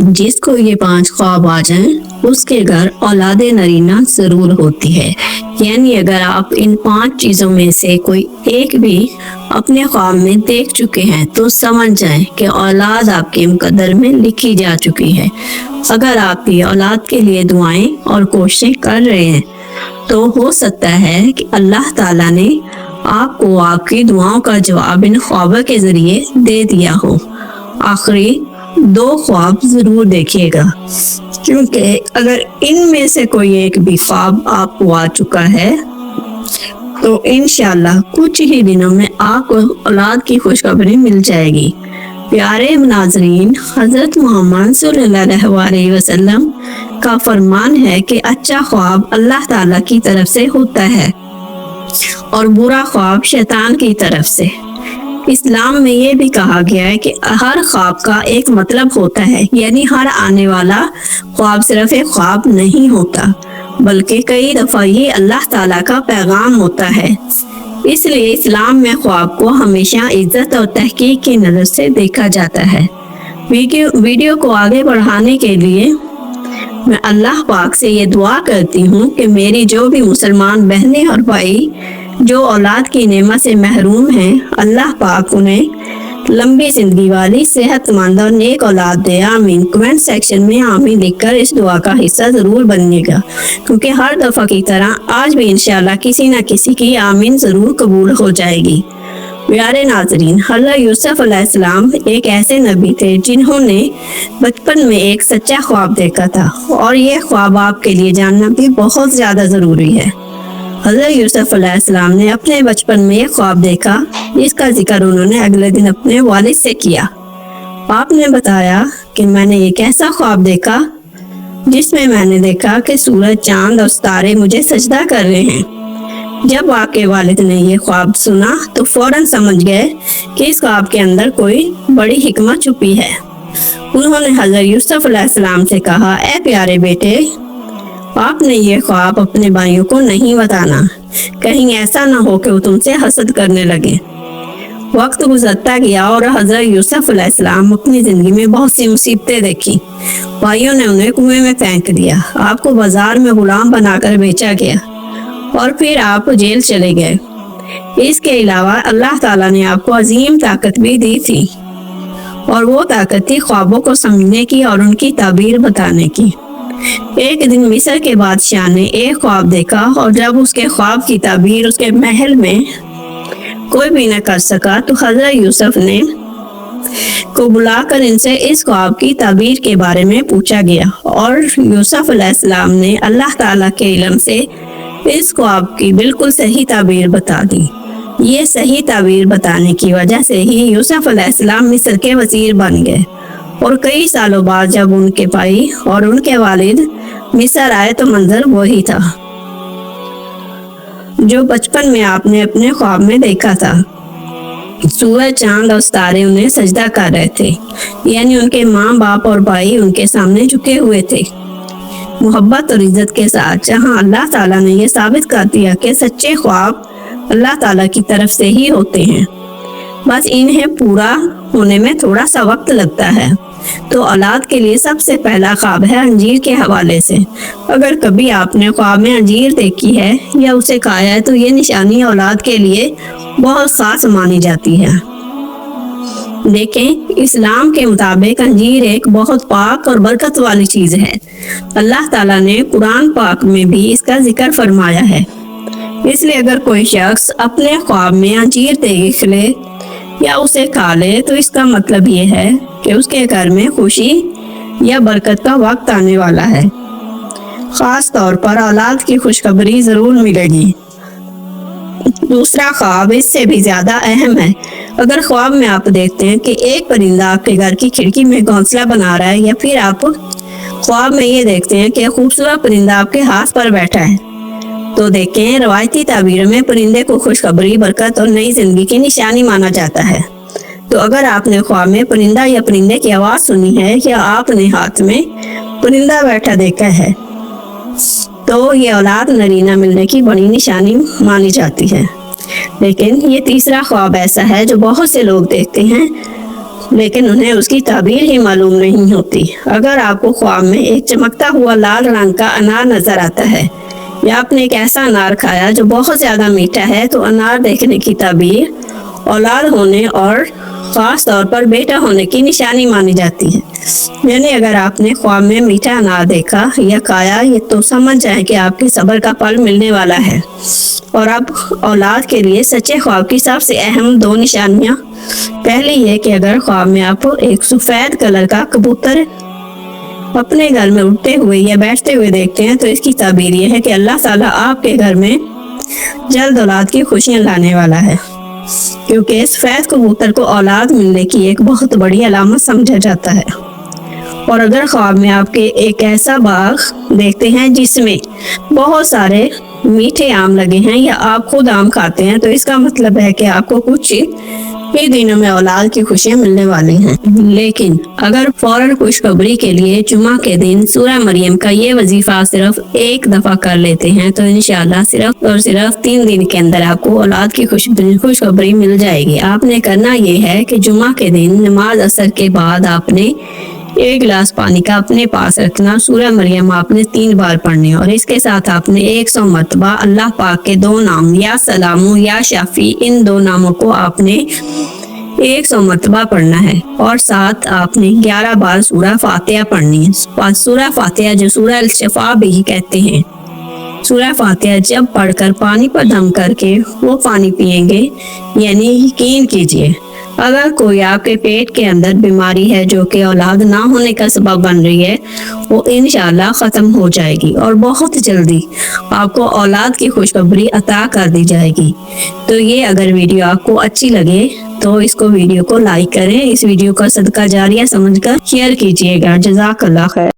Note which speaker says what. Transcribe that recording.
Speaker 1: जिसको ये 5 ख्वाब आ जाएं उसके घर औलाद नरीना जरूर होती है। यानी अगर आप इन 5 चीजों में से कोई एक भी अपने ख्वाब में देख चुके हैं तो समझ जाएं कि औलाद आपके मुकद्दर में लिखी जा चुकी है। अगर आप भी औलाद के लिए दुआएं और कोशिशें कर रहे हैं तो हो सकता है कि अल्लाह ताला ने आपको आपकी दुआओं का जवाब इन ख्वाबों के जरिए दे दिया हो। आखिरी 2 ख्वाब जरूर देखिएगा, क्योंकि अगर इनमें से कोई एक भी ख्वाब आपको आ चुका है तो इंशाल्लाह कुछ ही दिनों में आपको औलाद की खुशखबरी मिल जाएगी। प्यारे नाज़रीन, हज़रत मोहम्मद सल्लल्लाहु अलैहि वसल्लम का फरमान है कि अच्छा ख्वाब अल्लाह ताला की तरफ से होता है और बुरा ख्वाब शैतान की तरफ से। इस्लाम में ये भी कहा गया है कि हर ख्वाब का एक मतलब होता है, यानी हर आने वाला ख्वाब सिर्फ एक ख्वाब नहीं होता बल्कि कई दफा ये अल्लाह ताला का पैगाम होता है। इसलिए इस्लाम में ख्वाब को हमेशा इज्जत और तहकीक की नज़र से देखा जाता है। वीडियो को आगे बढ़ाने के लिए मैं अल्लाह पाक से ये दुआ करती हूँ कि मेरी जो भी मुसलमान बहनें और भाई जो औलाद की नेमत से महरूम हैं, अल्लाह पाक उन्हें लंबी जिंदगी वाली सेहतमंद और नेक औलाद दे। आमीन। कमेंट सेक्शन में आमीन लिखकर इस दुआ का हिस्सा जरूर बनिएगा, क्योंकि हर दफा की तरह आज भी इंशाल्लाह किसी न किसी की आमीन जरूर कबूल हो जाएगी। प्यारे नाज़रीन, हज़रत यूसुफ अलैहिस्सलाम एक ऐसे नबी थे जिन्होंने बचपन में एक सच्चा ख्वाब देखा था, और यह ख्वाब आपके लिए जानना भी बहुत ज़्यादा ज़रूरी है। हज़रत यूसुफ अलैहिस्सलाम ने अपने बचपन में एक ख्वाब देखा, जिसका जिक्र उन्होंने अगले दिन अपने वालिद से किया। आपने बताया कि मैंने एक ऐसा ख्वाब देखा जिसमें मैंने देखा कि सूरज, चांद और सितारे मुझे सजदा कर रहे हैं। जब आपके वालिद ने ये ख्वाब सुना तो फौरन समझ गए कि इस ख्वाब के अंदर कोई बड़ी हिकमत छुपी है। उन्होंने हज़रत यूसुफ अलैहिस्सलाम से कहा, ए प्यारे बेटे, आपने ये ख्वाब अपने भाइयों को नहीं बताना, कहीं ऐसा ना हो कि वो तुमसे हसद करने लगे। वक्त गुजरता गया और हज़रत यूसुफ अलैहिस्सलाम अपनी जिंदगी में बहुत सी मुसीबतें देखी। भाइयों ने उन्हें कुएं में फेंक दिया, आपको बाजार में गुलाम बनाकर बेचा गया और फिर आप जेल चले गए। इसके अलावा अल्लाह ताला ने आपको अजीम ताकत भी दी थी, और वो ताकत थी ख्वाबों को समझने की और उनकी ताबीर बताने की। एक दिन मिस्र के बादशाह ने एक ख्वाब देखा, और जब उसके ख्वाब की ताबीर उसके महल में कोई भी न कर सका तो हज़रत यूसुफ ने को बुलाकर इनसे इस ख्वाब की ताबीर के बारे में पूछा गया, और यूसुफ अलैहिस्सलाम ने अल्लाह ताला के इल्म से इस ख्वाब की बिल्कुल सही ताबीर बता दी। ये सही ताबीर बताने की वजह से ही यूसुफ अलैहिस्सलाम मिस्र के वजीर बन गए, और कई सालों बाद जब उनके भाई और उनके वालिद मिस्र आए तो मंजर वही था जो बचपन में आपने अपने ख्वाब में देखा था। सूरज, चांद और सितारे उन्हें सजदा कर रहे थे, यानी उनके माँ बाप और भाई उनके सामने झुके हुए थे मोहब्बत और इज्जत के साथ। जहाँ अल्लाह ताला ने यह साबित कर दिया कि सच्चे ख्वाब अल्लाह ताला की तरफ से ही होते हैं, बस इन्हें पूरा होने में थोड़ा सा वक्त लगता है। तो औलाद के लिए सबसे पहला ख्वाब है अंजीर के हवाले से। अगर कभी आपने ख्वाब में अंजीर देखी है या उसे खाया है तो ये निशानी औलाद के लिए बहुत खास मानी जाती है। देखें, इस्लाम के मुताबिक अंजीर एक बहुत पाक और बरकत वाली चीज है। अल्लाह ताला ने कुरान पाक में भी इसका जिक्र फरमाया है। इसलिए अगर कोई शख्स अपने ख्वाब में अंजीर देख ले या उसे खा ले तो इसका मतलब ये है कि उसके घर में खुशी या बरकत का वक्त आने वाला है। खास तौर पर औलाद की खुशखबरी जरूर मिलेगी। दूसरा ख्वाब इससे भी ज्यादा अहम है। अगर ख्वाब में आप देखते हैं कि एक परिंदा आपके घर की खिड़की में घोंसला बना रहा है, या फिर आप ख्वाब में ये देखते हैं कि खूबसूरत परिंदा आपके हाथ पर बैठा है, तो देखें, रवायती ताबीर में परिंदे को खुशखबरी, बरकत और नई जिंदगी की निशानी माना जाता है। तो अगर आपने ख्वाब में परिंदा या परिंदे की आवाज सुनी है या आपने हाथ में परिंदा बैठा देखा है तो ये औलाद नरीना मिलने की बड़ी निशानी मानी जाती है। लेकिन ये तीसरा ख्वाब ऐसा है जो बहुत से लोग देखते हैं لیکن انہیں اس کی تعبیر ہی معلوم نہیں ہوتی۔ اگر آپ کو خواب میں ایک چمکتا ہوا لال رنگ کا انار نظر آتا ہے یا آپ نے ایک ایسا انار کھایا جو بہت زیادہ میٹھا ہے، تو انار دیکھنے کی تعبیر اولاد ہونے اور خاص طور پر بیٹا ہونے کی نشانی مانی جاتی ہے۔ یعنی اگر آپ نے خواب میں میٹھا انار دیکھا یا کھایا تو سمجھ جائیں کہ آپ کے صبر کا پھل ملنے والا ہے۔ اور اب اولاد کے لیے سچے خواب کی سب سے اہم 2 نشانیاں۔ پہلی یہ کہ اگر خواب میں آپ ایک سفید کلر کا کبوتر اپنے گھر میں اڑتے ہوئے یا بیٹھتے ہوئے دیکھتے ہیں تو اس کی تعبیر یہ ہے کہ اللہ تعالیٰ آپ کے گھر میں جلد اولاد کی خوشیاں لانے والا ہے، کیونکہ سفید کبوتر کو اولاد ملنے کی ایک بہت بڑی علامت سمجھا جاتا ہے۔ اور اگر خواب میں آپ کے ایک ایسا باغ دیکھتے ہیں جس میں بہت سارے میٹھے آم لگے ہیں یا آپ خود آم کھاتے ہیں تو اس کا مطلب ہے کہ آپ کو کچھ ہی دنوں میں اولاد کی خوشیاں ملنے والی ہیں۔ لیکن اگر فوراً خوشخبری کے لیے جمعہ کے دن سورہ مریم کا یہ وظیفہ صرف ایک دفعہ کر لیتے ہیں تو انشاءاللہ صرف اور صرف 3 دن کے اندر آپ کو اولاد کی خوشخبری مل جائے گی۔ آپ نے کرنا یہ ہے کہ جمعہ کے دن نماز عصر کے بعد آپ نے 1 گلاس پانی کا اپنے پاس رکھنا، سورہ مریم آپ نے 3 بار پڑھنی اور اس کے ساتھ آپ نے 100 مرتبہ اللہ پاک کے 2 نام یا سلامو یا شافی، ان 2 ناموں کو آپ نے 100 مرتبہ پڑھنا ہے، اور ساتھ آپ نے 11 بار سورہ فاتحہ پڑھنی ہے۔ سورہ فاتحہ جو سورہ الشفا بھی کہتے ہیں، سورہ فاتحہ جب پڑھ کر پانی پر دم کر کے وہ پانی پیئیں گے، یعنی یقین کیجئے اگر کوئی آپ کے پیٹ کے اندر بیماری ہے جو کہ اولاد نہ ہونے کا سبب بن رہی ہے، وہ انشاءاللہ ختم ہو جائے گی اور بہت جلدی آپ کو اولاد کی خوشخبری عطا کر دی جائے گی۔ تو یہ اگر ویڈیو آپ کو اچھی لگے تو اس کو ویڈیو کو لائک کریں، اس ویڈیو کا صدقہ جاریہ سمجھ کر شیئر کیجئے گا۔ جزاک اللہ خیر۔